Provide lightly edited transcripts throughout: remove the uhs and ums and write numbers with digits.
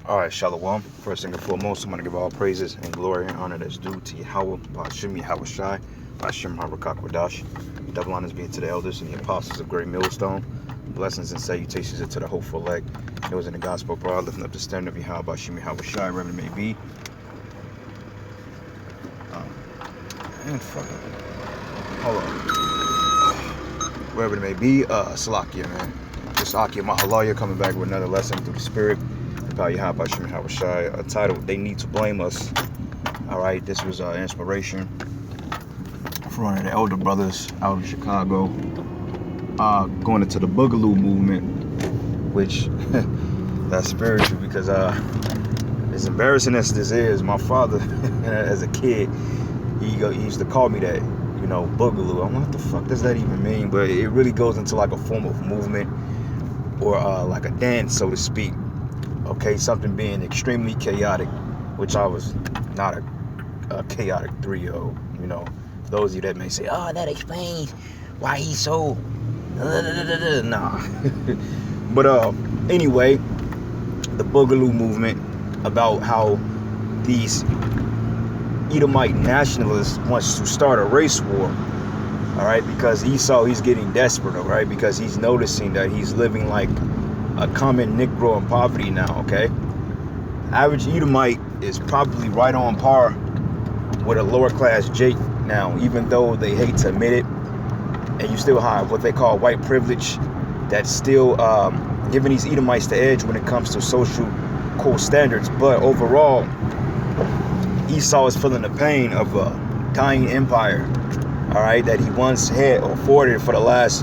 All right, Shalom. First thing and foremost, I'm going to give all praises and glory and honor that's due to Yahweh, Ba'ashim Yahweh Shai, Ba'ashim Harakak. Double honors being to the elders and the apostles of Great Millstone. Blessings and salutations to the hopeful elect. It was in the gospel broad, lifting up the standard of Yahweh, Ba'ashim Yahweh Shai, wherever it may be. And fucking, hold on. Wherever it may be, Salakia, man. Just Akia Mahalaya coming back with another lesson through the Spirit. A title, They Need to Blame Us. Alright, this was inspiration from one of the elder brothers out of Chicago, going into the Boogaloo movement, which that's spiritual because as embarrassing as this is, my father as a kid, he used to call me that, Boogaloo. I'm like, what the fuck does that even mean? But it really goes into like a form of movement or like a dance, so to speak. Okay, something being extremely chaotic, which I was not a chaotic 3-year-old, Those of you that may say, oh, that explains why he's so... Nah. But anyway, the Boogaloo movement, about how these Edomite nationalists wants to start a race war, all right, because Esau, he's getting desperate, all right, because he's noticing that he's living like a common Negro in poverty now, okay? Average Edomite is probably right on par with a lower class Jake now, even though they hate to admit it. And you still have what they call white privilege that's still giving these Edomites the edge when it comes to social cool standards. But overall, Esau is feeling the pain of a dying empire, all right, that he once had afforded for the last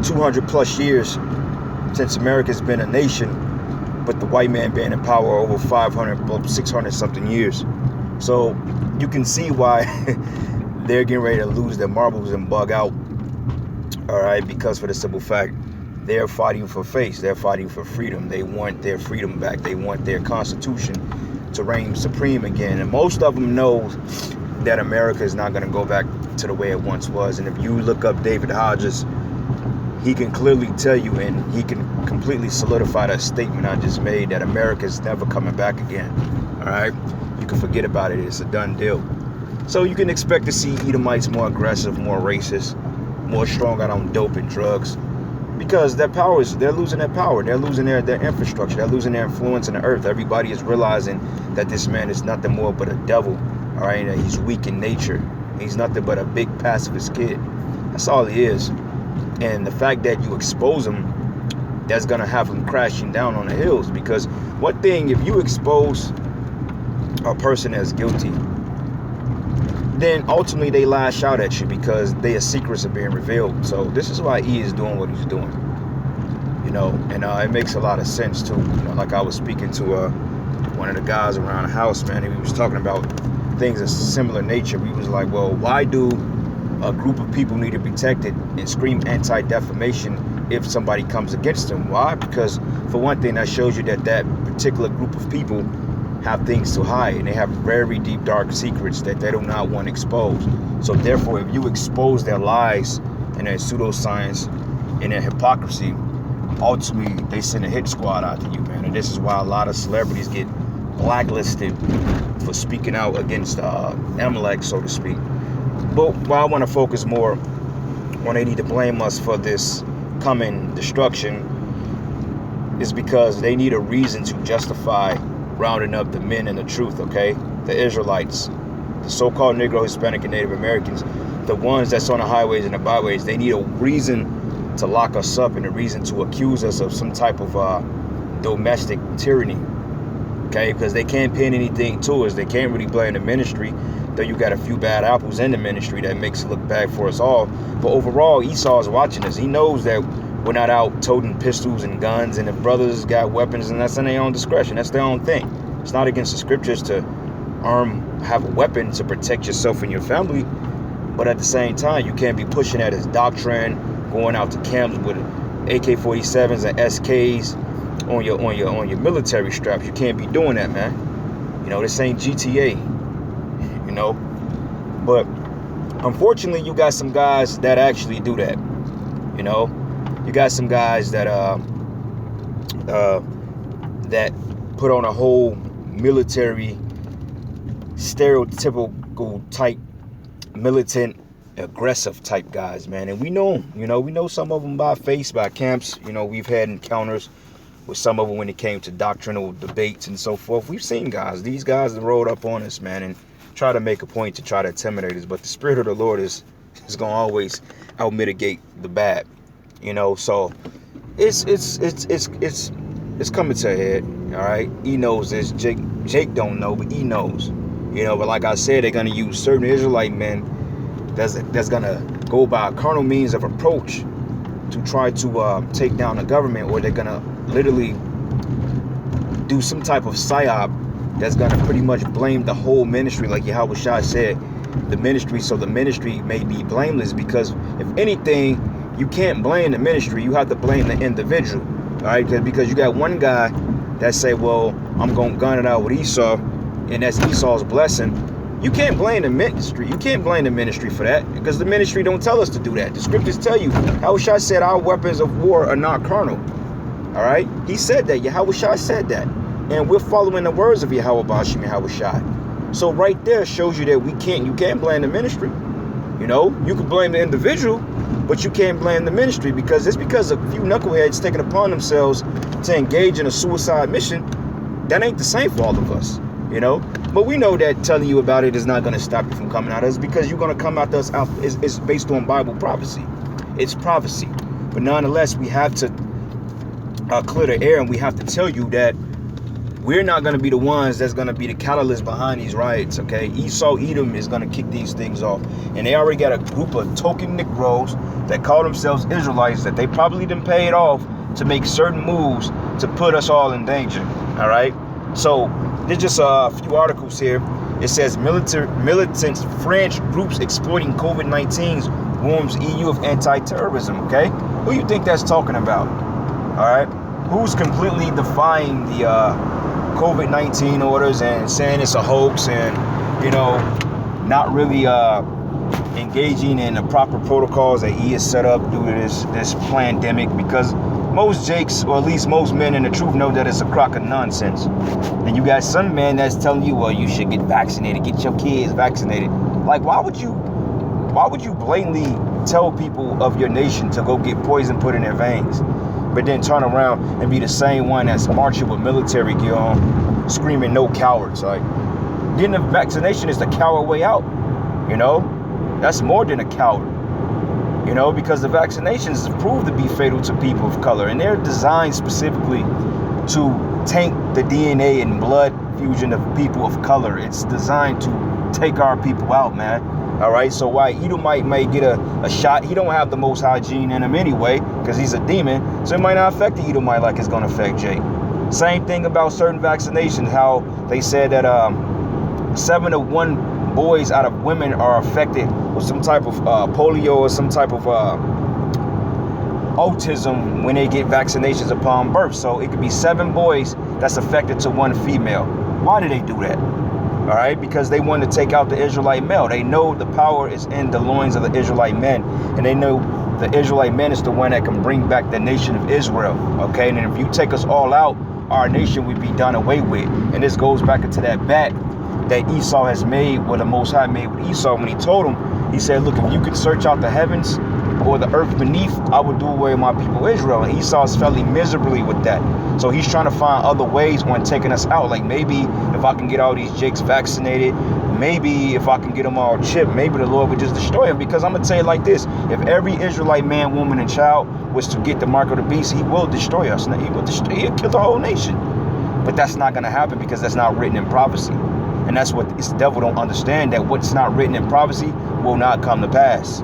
200 plus years since America's been a nation, but the white man been in power over 500, 600 something years. So you can see why they're getting ready to lose their marbles and bug out. All right, because for the simple fact, they're fighting for faith. They're fighting for freedom. They want their freedom back. They want their constitution to reign supreme again. And most of them know that America is not going to go back to the way it once was. And if you look up David Hodges, he can clearly tell you, and he can completely solidify that statement I just made, that America is never coming back again. All right? You can forget about it. It's a done deal. So you can expect to see Edomites more aggressive, more racist, more strong out on dope and drugs. Because their power they're losing their power. They're losing their infrastructure. They're losing their influence in the earth. Everybody is realizing that this man is nothing more but a devil. All right? And he's weak in nature. He's nothing but a big pacifist kid. That's all he is. And the fact that you expose him, that's going to have him crashing down on the hills. Because one thing, if you expose a person as guilty, then ultimately they lash out at you because their secrets are being revealed. So this is why he is doing what he's doing. And it makes a lot of sense too. Like I was speaking to one of the guys around the house, man, and he was talking about things of similar nature. We was like, well, why do a group of people need to be protected and scream anti-defamation if somebody comes against them? Why? Because for one thing, that shows you that that particular group of people have things to hide, and they have very deep, dark secrets that they do not want exposed. So therefore, if you expose their lies and their pseudoscience and their hypocrisy, ultimately they send a hit squad out to you, man. And this is why a lot of celebrities get blacklisted for speaking out against Amalek, so to speak. But why I want to focus more on they need to blame us for this coming destruction is because they need a reason to justify rounding up the men and the truth, okay? The Israelites, the so-called Negro, Hispanic, and Native Americans, the ones that's on the highways and the byways, they need a reason to lock us up and a reason to accuse us of some type of domestic tyranny, okay? Because they can't pin anything to us. They can't really blame the ministry, though you got a few bad apples in the ministry that makes it look bad for us all. But overall, Esau is watching us. He knows that we're not out toting pistols and guns, and if brothers got weapons, and that's in their own discretion. That's their own thing. It's not against the scriptures to have a weapon to protect yourself and your family, but at the same time, you can't be pushing at his doctrine, going out to camps with AK-47s and SKs on your military straps. You can't be doing that, man. This ain't GTA. But unfortunately, you got some guys that actually do that. You got some guys that that put on a whole military, stereotypical type, militant, aggressive type guys, man. And we know some of them by face, by camps. We've had encounters with some of them when it came to doctrinal debates and so forth. We've seen these guys that rolled up on us, man, and try to make a point to try to intimidate us. But the Spirit of the Lord is going to always out mitigate the bad, So it's coming to a head. All right, he knows this. Jake don't know, but he knows. But like I said, they're gonna use certain Israelite men that's gonna go by a carnal means of approach to try to take down the government, or they're gonna literally do some type of psyop that's gonna pretty much blame the whole ministry, like Yahweh Shai said, the ministry. So the ministry may be blameless, because if anything, you can't blame the ministry. You have to blame the individual. All right, because you got one guy that say, well, I'm gonna gun it out with Esau, and that's Esau's blessing. You can't blame the ministry. You can't blame the ministry for that, because the ministry don't tell us to do that. The scriptures tell you. Yahweh Shai said our weapons of war are not carnal. All right, he said that. Yahweh Shai said that, and we're following the words of Yahweh Bashim Yahweh Shai. So right there shows you that you can't blame the ministry. You can blame the individual, but you can't blame the ministry, because it's because a few knuckleheads taking upon themselves to engage in a suicide mission. That ain't the same for all of us, But we know that telling you about it is not going to stop you from coming at us, because you're going to come at us. It's based on Bible prophecy. It's prophecy. But nonetheless, we have to clear the air, and we have to tell you that we're not going to be the ones that's going to be the catalyst behind these riots, okay? Esau, Edom is going to kick these things off. And they already got a group of token Negroes that call themselves Israelites that they probably done paid off to make certain moves to put us all in danger, all right? So there's just a few articles here. It says militant French groups exploiting COVID-19 warns EU of anti-terrorism, okay? Who you think that's talking about, all right? Who's completely defying the COVID-19 orders and saying it's a hoax, and not really engaging in the proper protocols that he has set up due to this pandemic, because most Jakes, or at least most men in the truth, know that it's a crock of nonsense. And you got some man that's telling you, well, you should get vaccinated, get your kids vaccinated. Like, why would you blatantly tell people of your nation to go get poison put in their veins, but then turn around and be the same one that's marching with military gear on, screaming no cowards? Like, getting a vaccination is the coward way out. That's more than a coward. Because the vaccinations proved to be fatal to people of color, and they're designed specifically to taint the DNA and blood fusion of people of color. It's designed to take our people out, man. All right, so why Edomite might get a shot, he don't have the most hygiene in him anyway, because he's a demon, so it might not affect the Edomite like it's going to affect Jake. Same thing about certain vaccinations, how they said that 7 of 1 boys out of women are affected with some type of polio or some type of autism when they get vaccinations upon birth. So it could be 7 boys that's affected to 1 female. Why do they do that? All right, because they want to take out the Israelite male. They know the power is in the loins of the Israelite men, and they know the Israelite man is the one that can bring back the nation of Israel. Okay, and if you take us all out, our nation would be done away with. And this goes back into that bet that Esau has made, or the Most High made with Esau, when he told him, he said, look, if you could search out the heavens or the earth beneath, I would do away with my people Israel. And Esau's failing miserably with that. So he's trying to find other ways on taking us out. Like, maybe if I can get all these Jakes vaccinated, maybe if I can get them all chipped, maybe the Lord would just destroy them. Because I'm going to tell you like this, if every Israelite man, woman, and child was to get the mark of the beast, he will destroy us. He'll kill the whole nation. But that's not going to happen, because that's not written in prophecy. And that's what the devil don't understand, that what's not written in prophecy will not come to pass.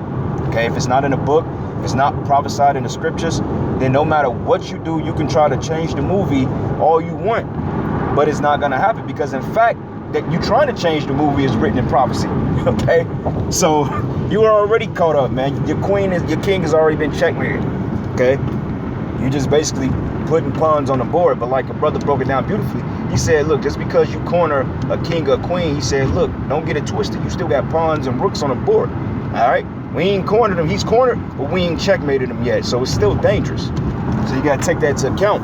Okay, if it's not in a book, if it's not prophesied in the scriptures, then no matter what you do, you can try to change the movie all you want, but it's not going to happen, because in fact, that you trying to change the movie is written in prophecy. Okay, so you are already caught up, man. Your king has already been checkmated. Okay, you just basically putting pawns on the board. But like a brother broke it down beautifully. He said, look, just because you corner a king or a queen, he said, look, don't get it twisted. You still got pawns and rooks on the board. All right, we ain't cornered him. He's cornered, but we ain't checkmated him yet. So it's still dangerous. So you got to take that into account.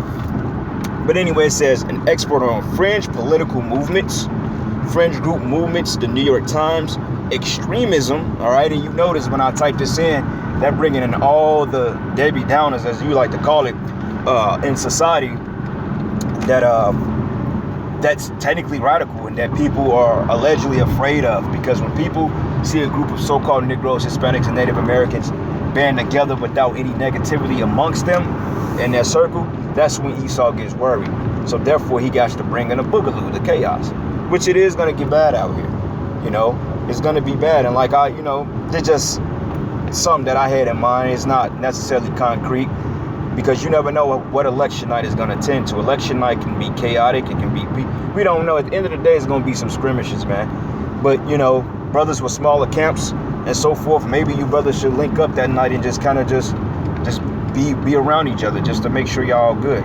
But anyway, it says an expert on fringe political movements, fringe group movements, the New York Times, extremism. All right, and you notice when I type this in, they're bringing in all the Debbie Downers, as you like to call it, in society, that that's technically radical and that people are allegedly afraid of. Because when people see a group of so-called Negroes, Hispanics, and Native Americans band together without any negativity amongst them in their circle, that's when Esau gets worried. So therefore, he got to bring in a boogaloo, the chaos, which it is going to get bad out here. You know, it's going to be bad. And like it's just something that I had in mind. It's not necessarily concrete, because you never know what election night is going to tend to. Election night can be chaotic. It can be, we don't know. At the end of the day, it's going to be some skirmishes, man. But, brothers with smaller camps and so forth, maybe you brothers should link up that night and just kind of just be around each other, just to make sure y'all good,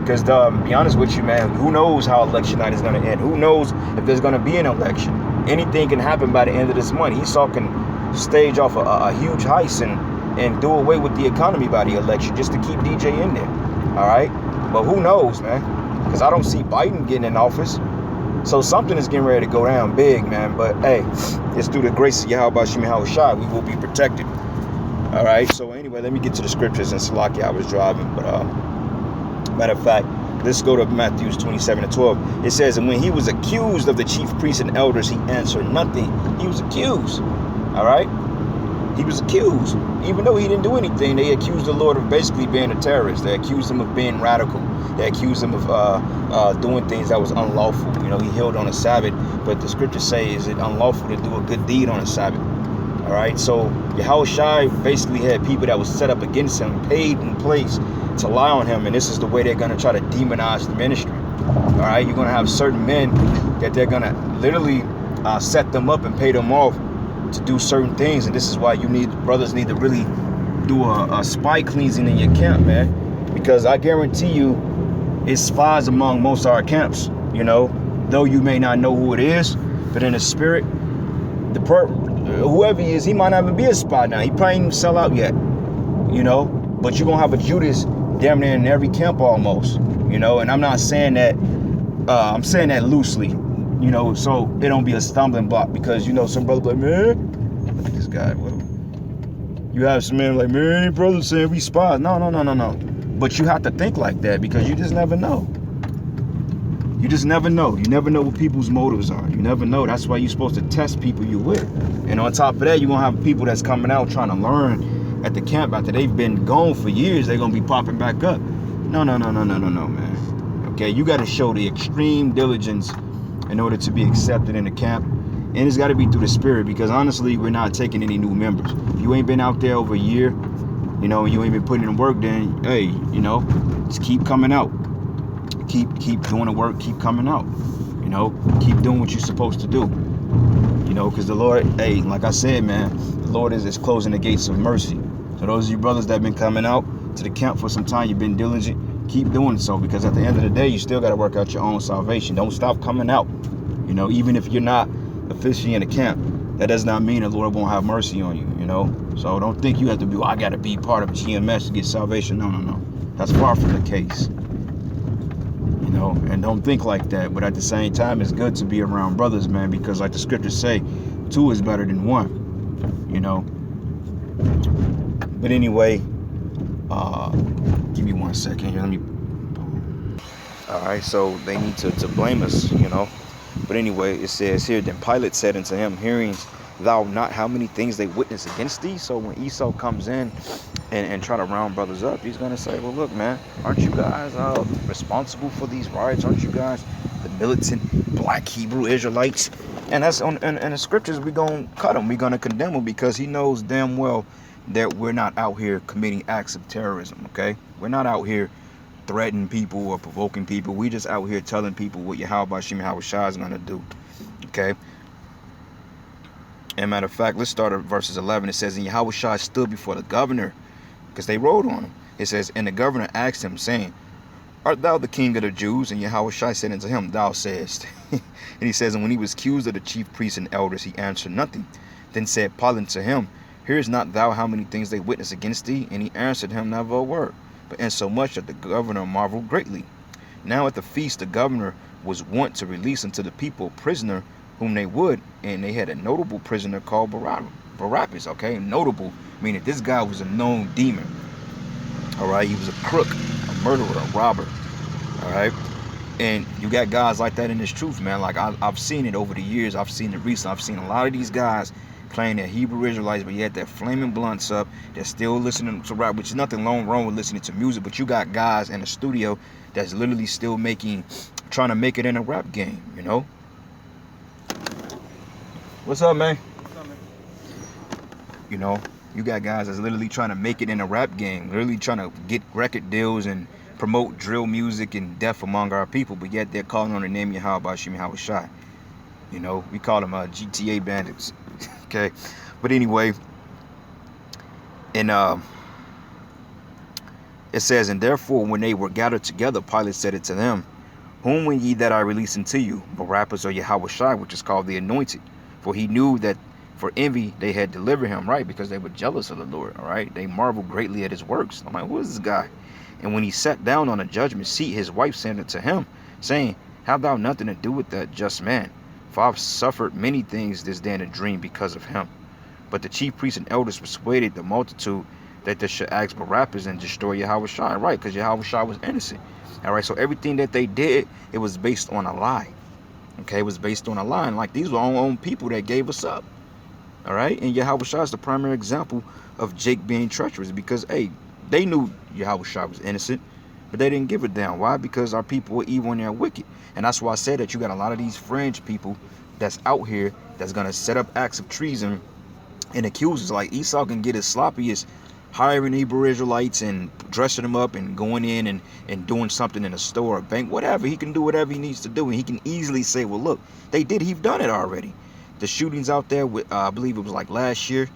Because to be honest with you, man, who knows how election night is going to end? Who knows if there's going to be an election? Anything can happen by the end of this month. Esau can stage off a huge heist and do away with the economy by the election just to keep DJ in there. All right? But who knows, man? Because I don't see Biden getting in office. So something is getting ready to go down big, man. But hey, it's through the grace of Yahweh Shem Yahushua, we will be protected. All right? So anyway, let me get to the scriptures. And Salaki, I was driving. But matter of fact, let's go to Matthew 27:12. It says, and when he was accused of the chief priests and elders, he answered nothing. He was accused. All right? He was accused. Even though he didn't do anything, they accused the Lord of basically being a terrorist. They accused him of being radical. They accused him of doing things that was unlawful. He healed on a Sabbath, but the scriptures say, is it unlawful to do a good deed on a Sabbath? All right, so Yahushua basically had people that was set up against him, paid in place to lie on him, and this is the way they're going to try to demonize the ministry. All right, you're going to have certain men that they're going to literally set them up and pay them off to do certain things, and this is why brothers need to really do a spy cleansing in your camp, man, because I guarantee you it's spies among most of our camps, though you may not know who it is, but in the spirit, whoever he is, he might not even be a spy now. He probably ain't even sell out yet, but you're gonna have a Judas damn near in every camp almost, and I'm not saying that, I'm saying that loosely, so it don't be a stumbling block, because some brothers like, man, look at this guy. You have some men like, man, any brothers saying we spies. No. But you have to think like that, because you just never know. You just never know. You never know what people's motives are. You never know. That's why you're supposed to test people you with. And on top of that, you're going to have people that's coming out trying to learn at the camp after they've been gone for years. They're going to be popping back up. No, man. Okay, you got to show the extreme diligence in order to be accepted in the camp. And it's got to be through the spirit, because honestly, we're not taking any new members. If you ain't been out there over a year, you ain't been putting in work, then, hey, just keep coming out. Keep doing the work, keep coming out. Keep doing what you're supposed to do. Because the Lord, hey, like I said, man, the Lord is closing the gates of mercy. So those of you brothers that have been coming out to the camp for some time, you've been diligent, keep doing so, because at the end of the day, you still got to work out your own salvation. Don't stop coming out. Even if you're not officially in the camp, that does not mean the Lord won't have mercy on you, So don't think you have to be, I got to be part of GMS to get salvation. No. That's far from the case. And don't think like that. But at the same time, it's good to be around brothers, man, because like the scriptures say, 2 is better than 1, But anyway, give me 1 second here. Let me. All right, so they need to blame us, But anyway, it says here, then Pilate said unto him, hearest thou not how many things they witness against thee? So when Esau comes in and try to round brothers up, he's going to say, well, look, man, aren't you guys responsible for these riots? Aren't you guys the militant black Hebrew Israelites? And that's in the scriptures, we're going to cut him. We're going to condemn him, because he knows damn well that we're not out here committing acts of terrorism, okay? We're not out here threatening people or provoking people. We just out here telling people what Yahweh Shem Yahushua is going to do, okay? And matter of fact, let's start at verses 11. It says, and Yahushua stood before the governor, because they wrote on him. It says, and the governor asked him, saying, art thou the king of the Jews? And Yahushua said unto him, thou sayest. And he says, and when he was accused of the chief priests and elders, he answered nothing. Then said Pilate to him, hearest not thou how many things they witness against thee? And he answered him never a word. but insomuch that the governor marveled greatly. Now at the feast the governor was wont to release unto the people a prisoner whom they would, and they had a notable prisoner called Barabbas. Okay, notable meaning this guy was a known demon. All right, he was a crook, a murderer, a robber. All right, and you got guys like that in this truth, man. Like I've seen it over the years. I've seen it recently. I've seen a lot of these guys claim they're Hebrew Israelites, but yet they're flaming blunts up. They're still listening to rap, which is nothing wrong with listening to music. But you got guys in the studio that's literally still trying to make it in a rap game. You know. What's up, man? What's up, man? You know, you got guys that's literally trying to make it in a rap game, literally trying to get record deals and promote drill music and death among our people, but yet they're calling on the name Yahweh Hashem Yahweh Shai. You know, we call them GTA bandits. Okay, but anyway, and it says, and therefore when they were gathered together, Pilate said it to them, whom will ye that I release unto you, Barabbas or Yahweh Shai, which is called the Anointed? For he knew that for envy they had delivered him, right? Because they were jealous of the Lord, all right? They marveled greatly at his works. I'm like, who is this guy? And when he sat down on the judgment seat, his wife sent it to him, saying, have thou nothing to do with that just man? For I've suffered many things this day in a dream because of him. But the chief priests and elders persuaded the multitude that they should ask Barabbas and destroy Yahweh Shai, right? Because Yahweh Shai was innocent. All right, so everything that they did, it was based on a lie. Okay, it was based on a lie. And like these were our own people that gave us up. All right, and Yahweh Shai is the primary example of Jake being treacherous because, hey, they knew Yahweh Shai was innocent, but they didn't give it down. Why? Because our people were evil and they're wicked. And that's why I said that you got a lot of these fringe people that's out here that's going to set up acts of treason and accuse us. Like Esau can get as sloppy as hiring Hebrew Israelites and dressing them up and going in and doing something in a store or bank, whatever. He can do whatever he needs to do. And he can easily say, well, look, he's done it already. The shootings out there, with I believe it was like last year,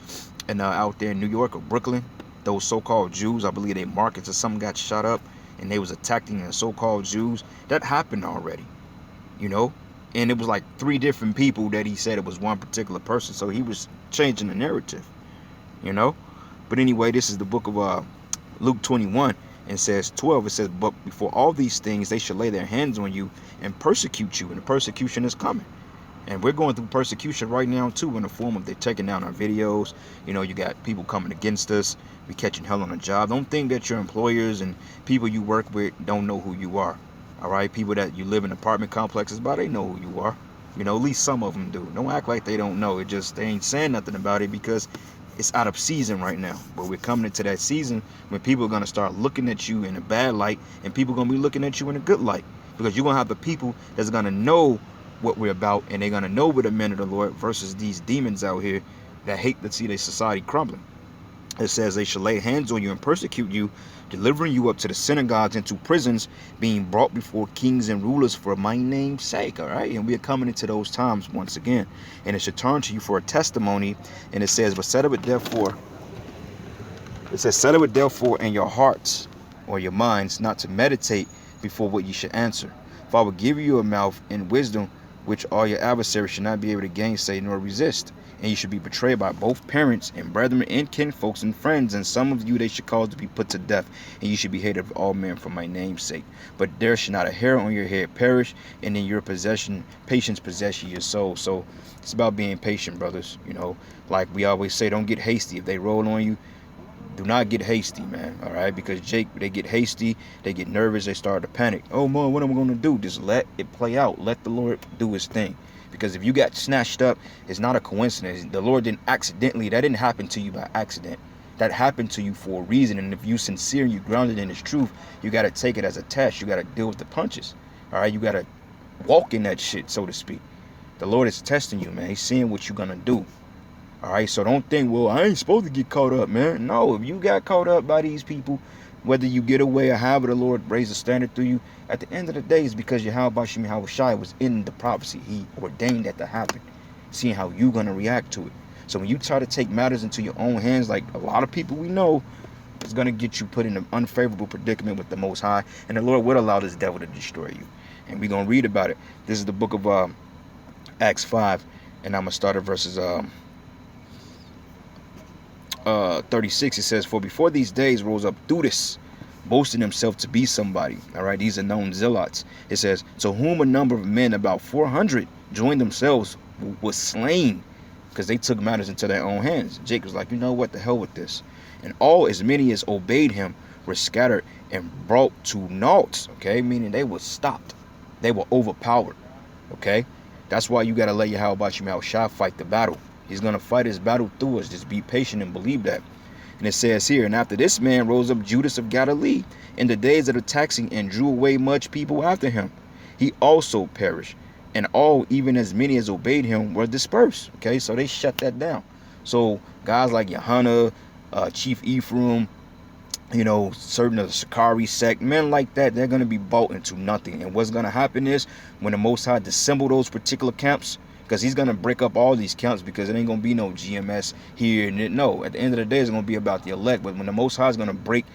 and out there in New York or Brooklyn, those so-called Jews, I believe their markets or something got shot up, and they was attacking the so-called Jews. That happened already, you know, and it was like 3 different people that he said it was one particular person. So he was changing the narrative, you know. But anyway, this is the book of Luke 21, and says 12. It says, but before all these things, they shall lay their hands on you and persecute you, and the persecution is coming. And we're going through persecution right now too, in the form of they're taking down our videos. You know, you got people coming against us. We catching hell on a job. Don't think that your employers and people you work with don't know who you are. All right, people that you live in apartment complexes by, they know who you are. You know, at least some of them do. Don't act like they don't know. It just, they ain't saying nothing about it because it's out of season right now. But we're coming into that season when people are going to start looking at you in a bad light, and people are going to be looking at you in a good light, because you're going to have the people that's going to know what we're about, and they're going to know we're the men of the Lord, versus these demons out here that hate to see their society crumbling. It says they shall lay hands on you and persecute you, delivering you up to the synagogues and to prisons, being brought before kings and rulers for my name's sake. All right, and we are coming into those times once again, and it should turn to you for a testimony. And it says, but settle it therefore. It says, settle it therefore in your hearts or your minds, not to meditate before what you should answer. For I will give you a mouth and wisdom, which all your adversaries should not be able to gainsay nor resist. And you should be betrayed by both parents and brethren and kinfolks and friends, and some of you they should cause to be put to death, and you should be hated of all men for my name's sake. But there should not a hair on your head perish, and in your patience possess your soul. So it's about being patient, brothers. You know, like we always say, don't get hasty. If they roll on you, do not get hasty, man. All right, because they get hasty, they get nervous, they start to panic. Oh man, what am I going to do? Just let it play out. Let the Lord do his thing. Because if you got snatched up, it's not a coincidence. The Lord didn't accidentally, that didn't happen to you by accident. That happened to you for a reason. And if you sincere and you grounded in his truth, you got to take it as a test. You got to deal with the punches. All right, you got to walk in that shit, so to speak. The Lord is testing you, man. He's seeing what you're going to do. All right, so don't think, well, I ain't supposed to get caught up, man. No, if you got caught up by these people, whether you get away or however the Lord raised the standard through you, at the end of the day, it's because Yahweh Shem Yahweh Shai was in the prophecy. He ordained that to happen, seeing how you're going to react to it. So when you try to take matters into your own hands, like a lot of people we know, it's going to get you put in an unfavorable predicament with the Most High, and the Lord would allow this devil to destroy you. And we're going to read about it. This is the book of Acts 5, and I'm going to start at verses 36. It says, for before these days rose up Theudas, boasting himself to be somebody. All right, these are known zealots. It says, to whom a number of men, about 400, joined themselves, was slain, because they took matters into their own hands. Jake was like, you know what, the hell with this. And all as many as obeyed him were scattered and brought to naught. Okay, meaning they were stopped. They were overpowered. Okay, that's why you got to let Yahweh Shah fight the battle. He's going to fight his battle through us. Just be patient and believe that. And it says here, and after this man rose up Judas of Galilee in the days of the taxing, and drew away much people after him. He also perished, and all, even as many as obeyed him, were dispersed. Okay, so they shut that down. So guys like Yohanan, Chief Ephraim, you know, certain of the Sakari sect, men like that, they're going to be bought into nothing. And what's going to happen is, when the Most High dissemble those particular camps, because he's going to break up all these camps, because it ain't going to be no GMS here. No, at the end of the day, it's going to be about the elect. But when the Most High is going to break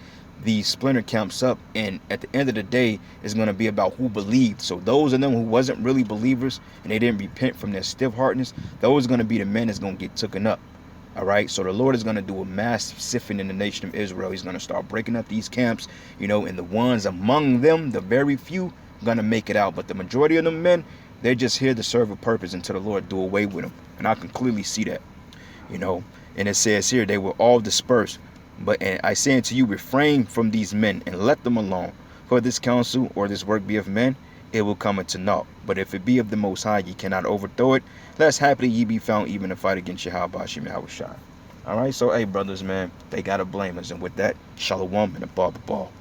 these splinter camps up, and at the end of the day, it's going to be about who believed. So those of them who wasn't really believers, and they didn't repent from their stiff-heartedness, those are going to be the men that's going to get taken up. All right, so the Lord is going to do a mass sifting in the nation of Israel. He's going to start breaking up these camps, you know, and the ones among them, the very few, going to make it out. But the majority of them men, they're just here to serve a purpose until the Lord do away with them. And I can clearly see that, you know. And it says here, they were all dispersed. But I say unto you, refrain from these men and let them alone. For this counsel or this work be of men, it will come into naught. But if it be of the Most High, ye cannot overthrow it, lest happily ye be found even to fight against Yahweh Shah. All right, so hey brothers, man, they gotta blame us. And with that, shalom and a ball.